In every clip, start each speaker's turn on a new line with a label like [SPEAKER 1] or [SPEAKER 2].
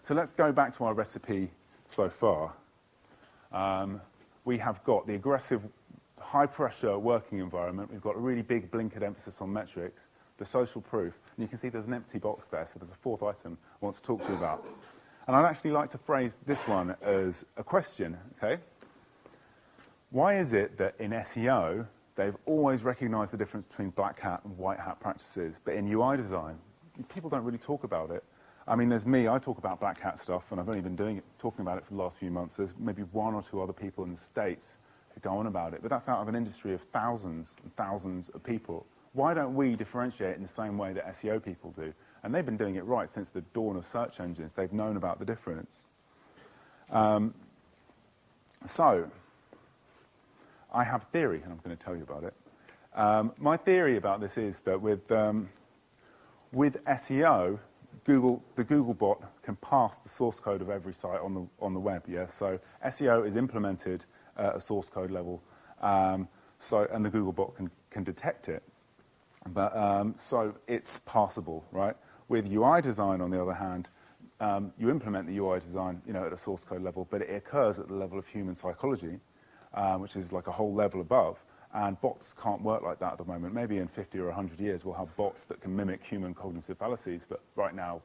[SPEAKER 1] So let's go back to our recipe so far. We have got the aggressive, high-pressure working environment. We've got a really big blinkered emphasis on metrics, the social proof. And you can see there's an empty box there, so there's a fourth item I want to talk to you about. And I'd actually like to phrase this one as a question, okay? Why is it that in SEO, they've always recognized the difference between black hat and white hat practices, but in UI design, people don't really talk about it? I mean, there's me, I talk about black hat stuff, and I've only been talking about it for the last few months. There's maybe one or two other people in the States who go on about it, but that's out of an industry of thousands and thousands of people. Why don't we differentiate in the same way that SEO people do? And they've been doing it right since the dawn of search engines. They've known about the difference. So, I have theory, and I'm going to tell you about it. My theory about this is that with SEO, the Google bot can pass the source code of every site on the web. Yeah, so SEO is implemented at a source code level, and the Google bot can detect it. But so it's passable, right? With UI design, on the other hand, you implement the UI design, at a source code level, but it occurs at the level of human psychology, which is like a whole level above. And bots can't work like that at the moment. Maybe in 50 or 100 years, we'll have bots that can mimic human cognitive fallacies, but right now,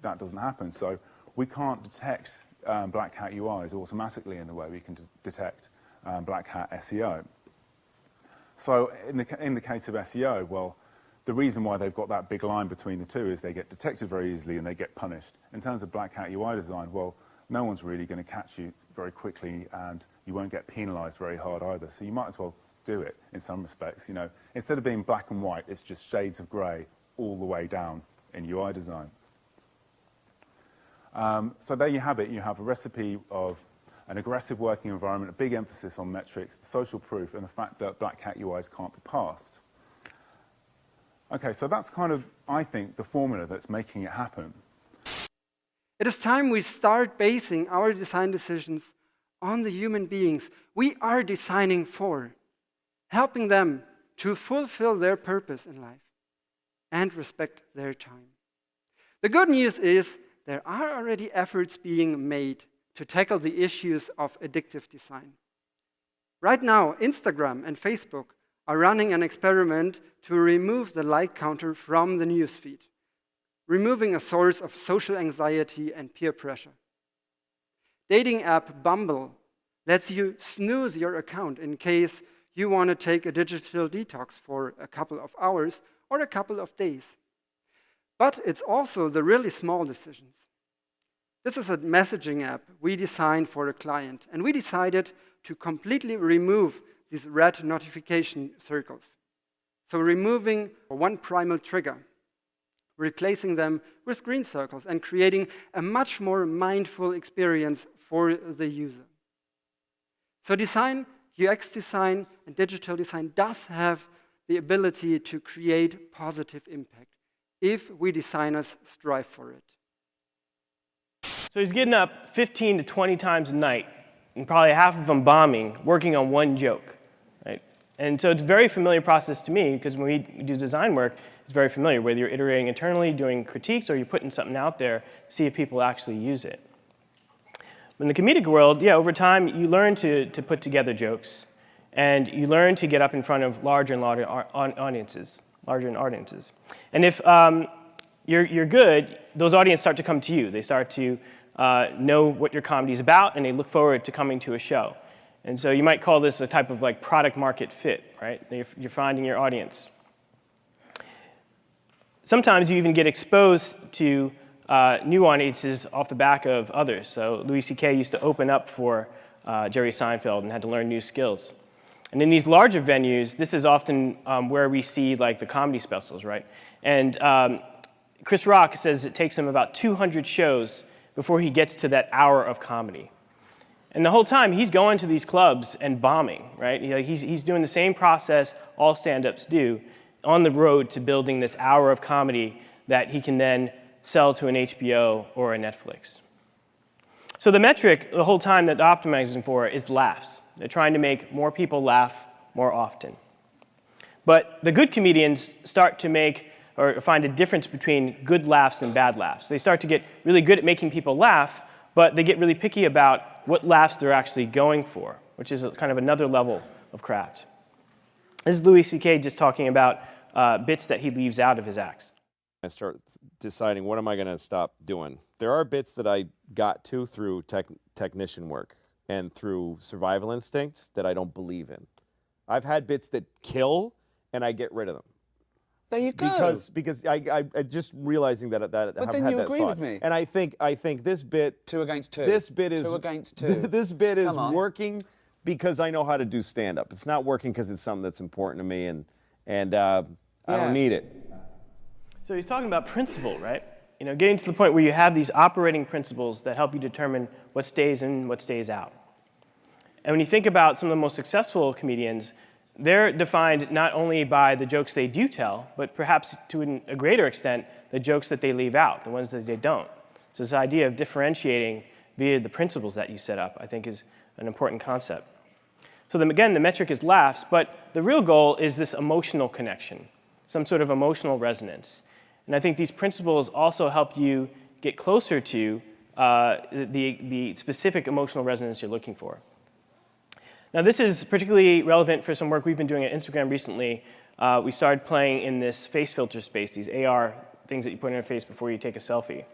[SPEAKER 1] that doesn't happen. So we can't detect black hat UIs automatically in the way we can detect black hat SEO. So in the case of SEO, well, the reason why they've got that big line between the two is they get detected very easily and they get punished. In terms of black hat UI design, well, no one's really going to catch you very quickly, and you won't get penalized very hard either. So you might as well do it in some respects. Instead of being black and white, it's just shades of gray all the way down in UI design. So there you have it. You have a recipe of an aggressive working environment, a big emphasis on metrics, the social proof, and the fact that black hat UIs can't be passed. Okay, so that's kind of, I think, the formula that's making it happen.
[SPEAKER 2] It is time we start basing our design decisions on the human beings we are designing for, helping them to fulfill their purpose in life and respect their time. The good news is there are already efforts being made to tackle the issues of addictive design. Right now, Instagram and Facebook are running an experiment to remove the like counter from the newsfeed, removing a source of social anxiety and peer pressure. Dating app Bumble lets you snooze your account in case you want to take a digital detox for a couple of hours or a couple of days. But it's also the really small decisions. This is a messaging app we designed for a client, and we decided to completely remove these red notification circles. So removing one primal trigger, replacing them with green circles, and creating a much more mindful experience for the user. So design, UX design, and digital design does have the ability to create positive impact if we designers strive for it.
[SPEAKER 3] So he's getting up 15 to 20 times a night, and probably half of them bombing, working on one joke, right? And so it's a very familiar process to me, because when we do design work, it's very familiar, whether you're iterating internally, doing critiques, or you're putting something out there to see if people actually use it. In the comedic world, yeah, over time, you learn to put together jokes, and you learn to get up in front of larger and larger audiences. And if you're good, those audiences start to come to you. They start to know what your comedy is about, and they look forward to coming to a show. And so you might call this a type of like product market fit, right? You're finding your audience. Sometimes you even get exposed to new audiences off the back of others. So Louis C.K. used to open up for Jerry Seinfeld and had to learn new skills. And in these larger venues, this is often where we see like the comedy specials, right? And Chris Rock says it takes him about 200 shows before he gets to that hour of comedy. And the whole time, he's going to these clubs and bombing, right? He's doing the same process all stand-ups do on the road to building this hour of comedy that he can then sell to an HBO or a Netflix. So the metric the whole time that they're optimizing for is laughs. They're trying to make more people laugh more often. But the good comedians start to make or find a difference between good laughs and bad laughs. They start to get really good at making people laugh, but they get really picky about what laughs they're actually going for, which is kind of another level of craft. This is Louis C.K. just talking about bits that he leaves out of his acts.
[SPEAKER 4] I start deciding, what am I going to stop doing? There are bits that I got to through technician work and through survival instinct that I don't believe in. I've had bits that kill, and I get rid of them.
[SPEAKER 5] There you go.
[SPEAKER 4] Because I just realizing that
[SPEAKER 5] But
[SPEAKER 4] I've
[SPEAKER 5] then
[SPEAKER 4] had
[SPEAKER 5] you
[SPEAKER 4] that
[SPEAKER 5] agree
[SPEAKER 4] thought.
[SPEAKER 5] with me.
[SPEAKER 4] And I think this bit
[SPEAKER 5] 2 against 2.
[SPEAKER 4] This bit is
[SPEAKER 5] 2 against 2.
[SPEAKER 4] This bit is
[SPEAKER 5] Come on.
[SPEAKER 4] working because I know how to do stand up. It's not working because it's something that's important to me, and I don't need it.
[SPEAKER 3] So he's talking about principle, right? You know, getting to the point where you have these operating principles that help you determine what stays in, what stays out. And when you think about some of the most successful comedians, they're defined not only by the jokes they do tell, but perhaps to a greater extent, the jokes that they leave out, the ones that they don't. So this idea of differentiating via the principles that you set up, I think, is an important concept. So then again, the metric is laughs, but the real goal is this emotional connection, some sort of emotional resonance. And I think these principles also help you get closer to the specific emotional resonance you're looking for. Now, this is particularly relevant for some work we've been doing at Instagram recently. We started playing in this face filter space, these AR things that you put in your face before you take a selfie.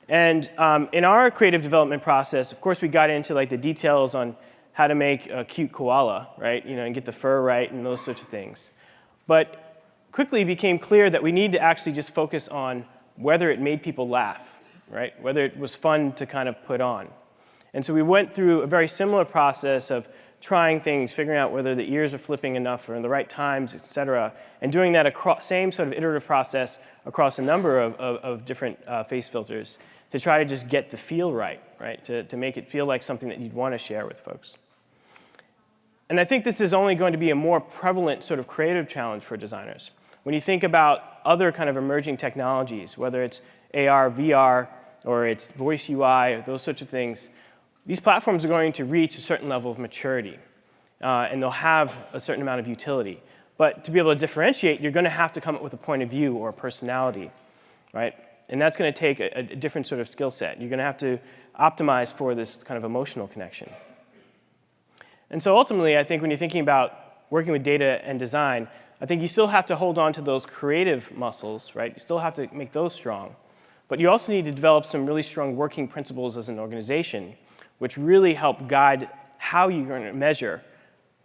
[SPEAKER 3] And in our creative development process, of course, we got into like the details on how to make a cute koala, right? You know, and get the fur right and those sorts of things. But quickly it became clear that we need to actually just focus on whether it made people laugh, right? Whether it was fun to kind of put on. And so we went through a very similar process of trying things, figuring out whether the ears are flipping enough or in the right times, et cetera, and doing that same sort of iterative process across a number of different face filters to try to just get the feel right, to make it feel like something that you'd want to share with folks. And I think this is only going to be a more prevalent sort of creative challenge for designers. When you think about other kind of emerging technologies, whether it's AR, VR, or it's voice UI, or those sorts of things, these platforms are going to reach a certain level of maturity, and they'll have a certain amount of utility. But to be able to differentiate, you're going to have to come up with a point of view or a personality, right? And that's going to take a different sort of skill set. You're going to have to optimize for this kind of emotional connection. And so ultimately, I think when you're thinking about working with data and design, I think you still have to hold on to those creative muscles, right? You still have to make those strong. But you also need to develop some really strong working principles as an organization, which really help guide how you're going to measure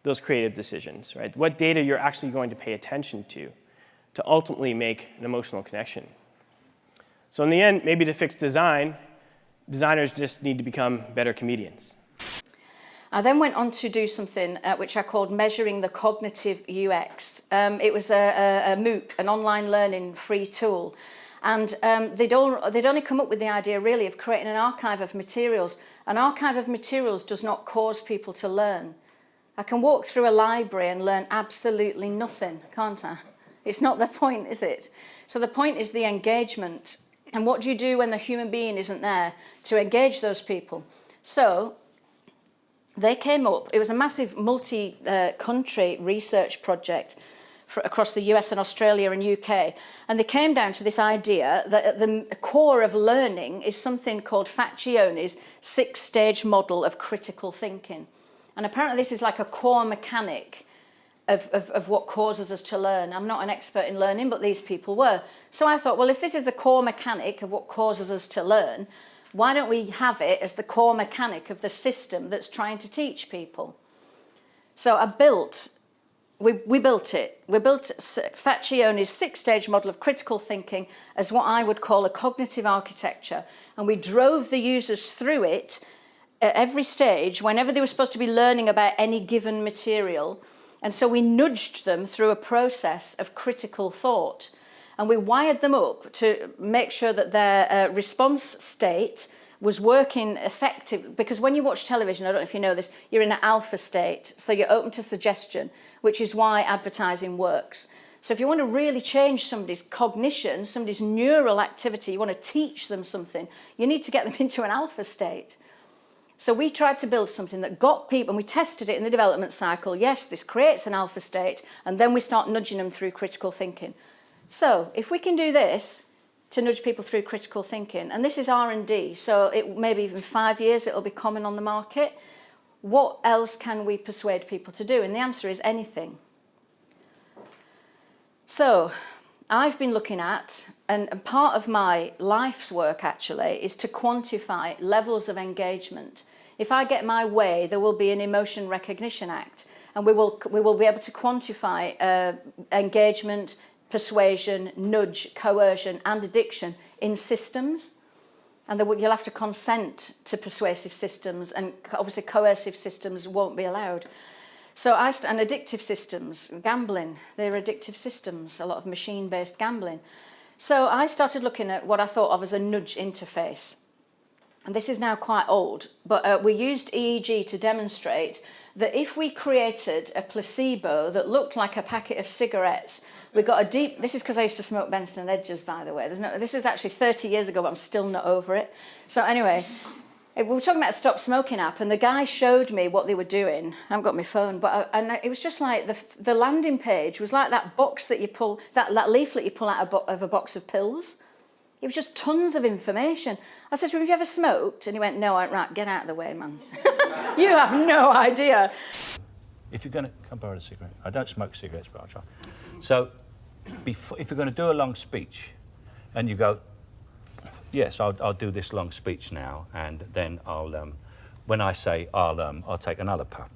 [SPEAKER 3] those creative decisions, right? What data you're actually going to pay attention to ultimately make an emotional connection. So in the end, maybe to fix design, designers just need to become better comedians.
[SPEAKER 6] I then went on to do something which I called measuring the cognitive UX. It was a MOOC, an online learning free tool. And they'd only come up with the idea really of creating an archive of materials. An archive of materials does not cause people to learn. I can walk through a library and learn absolutely nothing, can't I? It's not the point, is it? So the point is the engagement. And what do you do when the human being isn't there to engage those people? So they came up, it was a massive multi-country research project across the US and Australia and UK. And they came down to this idea that at the core of learning is something called Faccioni's 6-stage model of critical thinking. And apparently this is like a core mechanic of what causes us to learn. I'm not an expert in learning, but these people were. So I thought, well, if this is the core mechanic of what causes us to learn, why don't we have it as the core mechanic of the system that's trying to teach people? So we built it. We built Faccioni's 6-stage model of critical thinking as what I would call a cognitive architecture. And we drove the users through it at every stage, whenever they were supposed to be learning about any given material. And so we nudged them through a process of critical thought. And we wired them up to make sure that their response state was working effective. Because when you watch television, I don't know if you know this, you're in an alpha state. So you're open to suggestion, which is why advertising works. So if you want to really change somebody's cognition, somebody's neural activity, you want to teach them something, you need to get them into an alpha state. So we tried to build something that got people, and we tested it in the development cycle. Yes, this creates an alpha state, and then we start nudging them through critical thinking. So if we can do this to nudge people through critical thinking, and this is R&D, so it maybe even 5 years it'll be common on the market, what else can we persuade people to do? And the answer is anything. So I've been looking at, and part of my life's work actually, is to quantify levels of engagement. If I get my way, there will be an Emotion Recognition Act, and we will be able to quantify engagement, persuasion, nudge, coercion, and addiction in systems. And you'll have to consent to persuasive systems, and obviously coercive systems won't be allowed. So and addictive systems, gambling, they're addictive systems, a lot of machine-based gambling. So I started looking at what I thought of as a nudge interface. And this is now quite old, but we used EEG to demonstrate that if we created a placebo that looked like a packet of cigarettes, we got a deep, this is because I used to smoke Benson & Hedges, by the way. This was actually 30 years ago, but I'm still not over it. So anyway, we were talking about a stop smoking app, and the guy showed me what they were doing. I haven't got my phone, but and it was just like the landing page was like that box that you pull, that leaflet you pull out of a box of pills. It was just tons of information. I said to him, have you ever smoked? And he went, no. I went, right, get out of the way, man. You have no idea.
[SPEAKER 5] If you're going to, come borrow a cigarette. I don't smoke cigarettes, but I'll try. So, if you're going to do a long speech, and you go, yes, I'll do this long speech now, and then I'll, when I say I'll take another puff.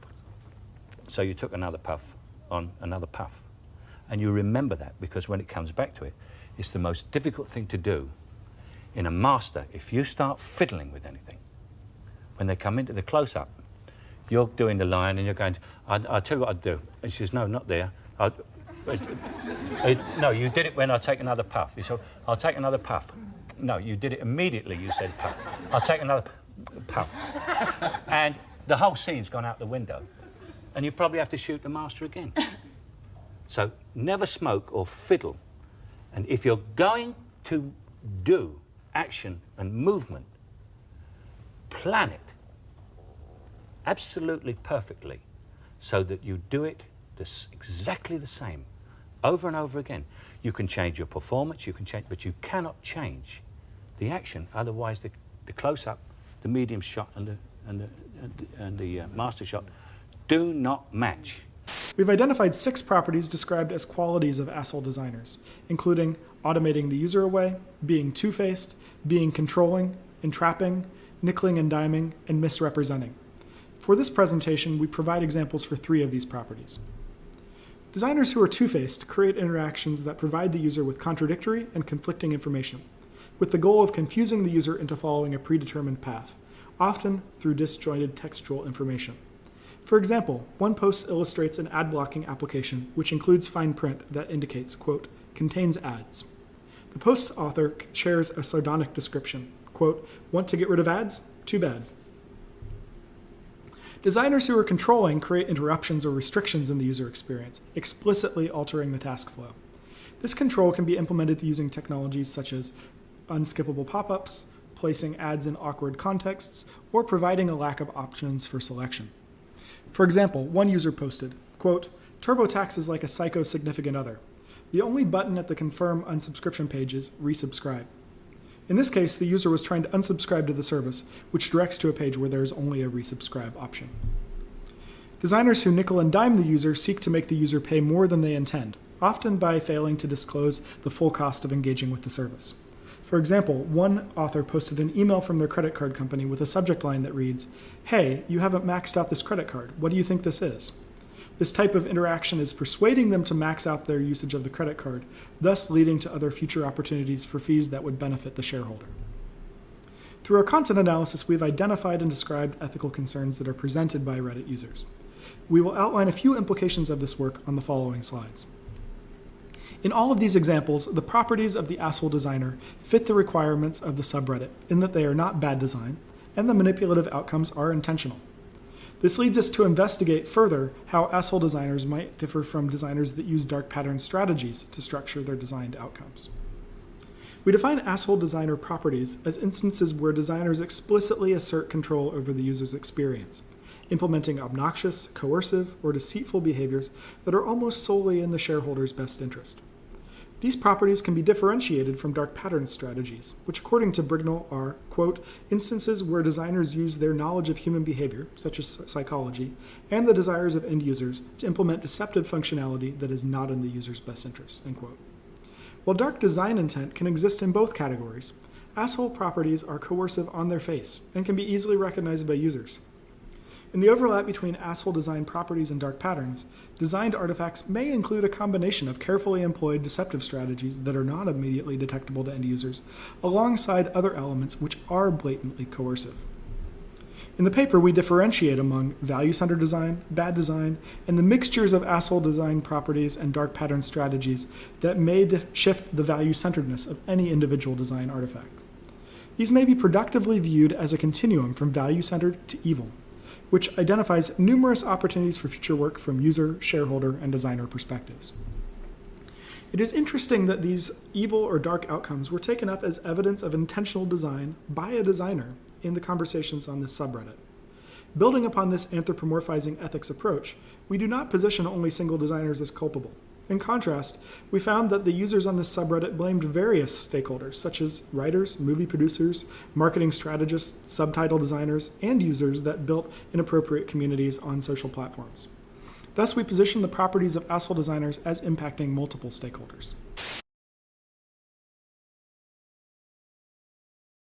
[SPEAKER 5] So you took another puff on another puff, and you remember that, because when it comes back to it, it's the most difficult thing to do in a master. If you start fiddling with anything, when they come into the close-up, you're doing the line and you're going, I'll tell you what I'd do. And she says, no, not there. No, you did it when I take another puff. You said, I'll take another puff. No, you did it immediately, you said puff. I'll take another puff. And the whole scene's gone out the window. And you probably have to shoot the master again. So never smoke or fiddle. And if you're going to do action and movement, plan it absolutely perfectly so that you do it exactly the same over and over again. You can change your performance, you can change, but you cannot change the action. Otherwise, the close-up, the medium shot, and the master shot do not match.
[SPEAKER 7] We've identified 6 properties described as qualities of asshole designers, including automating the user away, being two-faced, being controlling, entrapping, nickeling and diming, and misrepresenting. For this presentation, we provide examples for 3 of these properties. Designers who are two-faced create interactions that provide the user with contradictory and conflicting information, with the goal of confusing the user into following a predetermined path, often through disjointed textual information. For example, one post illustrates an ad blocking application which includes fine print that indicates, quote, contains ads. The post's author shares a sardonic description, quote, want to get rid of ads? Too bad. Designers who are controlling create interruptions or restrictions in the user experience, explicitly altering the task flow. This control can be implemented using technologies such as unskippable pop-ups, placing ads in awkward contexts, or providing a lack of options for selection. For example, one user posted, quote, TurboTax is like a psycho significant other. The only button at the confirm unsubscription page is resubscribe. In this case, the user was trying to unsubscribe to the service, which directs to a page where there is only a resubscribe option. Designers who nickel and dime the user seek to make the user pay more than they intend, often by failing to disclose the full cost of engaging with the service. For example, one author posted an email from their credit card company with a subject line that reads, hey, you haven't maxed out this credit card. What do you think this is? This type of interaction is persuading them to max out their usage of the credit card, thus leading to other future opportunities for fees that would benefit the shareholder. Through our content analysis, we've identified and described ethical concerns that are presented by Reddit users. We will outline a few implications of this work on the following slides. In all of these examples, the properties of the asshole designer fit the requirements of the subreddit in that they are not bad design, and the manipulative outcomes are intentional. This leads us to investigate further how asshole designers might differ from designers that use dark pattern strategies to structure their designed outcomes. We define asshole designer properties as instances where designers explicitly assert control over the user's experience, implementing obnoxious, coercive, or deceitful behaviors that are almost solely in the shareholder's best interest. These properties can be differentiated from dark pattern strategies, which according to Brighton are, quote, instances where designers use their knowledge of human behavior, such as psychology, and the desires of end users to implement deceptive functionality that is not in the user's best interest, end quote. While dark design intent can exist in both categories, asshole properties are coercive on their face and can be easily recognized by users. In the overlap between asshole design properties and dark patterns, designed artifacts may include a combination of carefully employed deceptive strategies that are not immediately detectable to end users, alongside other elements which are blatantly coercive. In the paper, we differentiate among value-centered design, bad design, and the mixtures of asshole design properties and dark pattern strategies that may shift the value-centeredness of any individual design artifact. These may be productively viewed as a continuum from value-centered to evil, which identifies numerous opportunities for future work from user, shareholder, and designer perspectives. It is interesting that these evil or dark outcomes were taken up as evidence of intentional design by a designer in the conversations on this subreddit. Building upon this anthropomorphizing ethics approach, we do not position only single designers as culpable. In contrast, we found that the users on this subreddit blamed various stakeholders, such as writers, movie producers, marketing strategists, subtitle designers, and users that built inappropriate communities on social platforms. Thus, we position the properties of asshole designers as impacting multiple stakeholders.